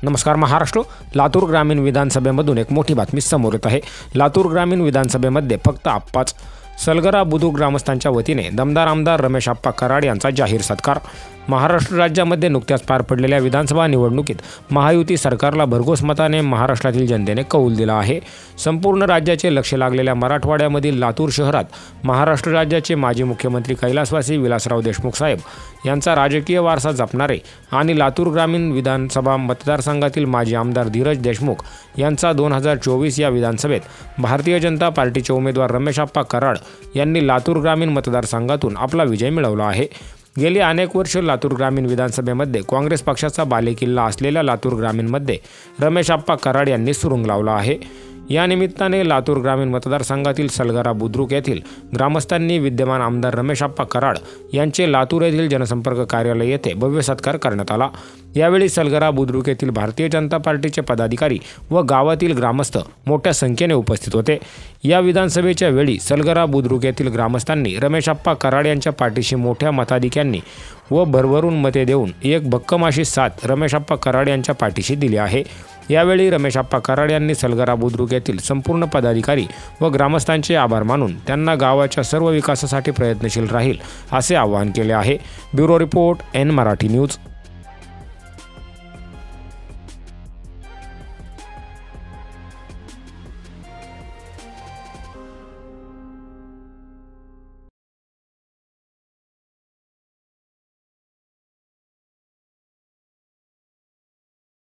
नमस्कार महाराष्ट्र. लातूर ग्रामीण विधानसभेमधून एक मोठी बातमी समोर येत आहे. लातूर ग्रामीण विधानसभेमध्ये फक्त आप्पाच. सलगरा बुद्रुक ग्रामस्थांच्या वतीने दमदार आमदार रमेश आप्पा कराड यांचा जाहीर सत्कार. महाराष्ट्र राज्यामध्ये नुकत्याच पार पडलेल्या विधानसभा निवडणुकीत महायुती सरकारला भरघोस मताने महाराष्ट्रातील जनतेने कौल दिला आहे. संपूर्ण राज्याचे लक्ष लागलेल्या मराठवाड्यामधील लातूर शहरात महाराष्ट्र राज्याचे माजी मुख्यमंत्री कैलासवासी विलासराव देशमुख साहेब यांचा राजकीय वारसा जपणारे आणि लातूर ग्रामीण विधानसभा मतदारसंघातील माजी आमदार धीरज देशमुख यांचा 2024 या विधानसभेत भारतीय जनता पार्टीचे उमेदवार रमेश आप्पा कराड यांनी लातूर ग्रामीण मतदारसंघातून आपला विजय मिळवला आहे. गेली अनेक वर्ष लातूर ग्रामीण विधानसभेमध्ये काँग्रेस पक्षाचा बालेकिल्ला असलेल्या लातूर ग्रामीणमध्ये रमेश आप्पा कराड यांनी सुरुंग लावला आहे. या निमित्ताने लातूर ग्रामीण मतदारसंघातील सलगरा बुद्रुक येथील ग्रामस्थांनी विद्यमान आमदार रमेश आप्पा कराड यांचे लातूर येथील जनसंपर्क कार्यालय येथे भव्य सत्कार करण्यात आला. यावेळी सलगरा बुद्रुक येथील भारतीय जनता पार्टीचे पदाधिकारी व गावातील ग्रामस्थ मोठ्या संख्येने उपस्थित होते. या विधानसभेच्या वेळी सलगरा बुद्रुक येथील ग्रामस्थांनी रमेश आप्पा कराड यांच्या पाठीशी मोठ्या मताधिक्यांनी व भरभरून मते देऊन एक भक्कम अशी साथ रमेश आप्पा कराड यांच्या पाठीशी दिली आहे. यावेळी रमेश आप्पा कराड यांनी सलगरा बुद्रुक येथील संपूर्ण पदाधिकारी व ग्रामस्थांचे आभार मानून त्यांना गावाच्या सर्व विकासासाठी प्रयत्नशील राहील असे आवाहन केले आहे. Bureau report, N Marathi news.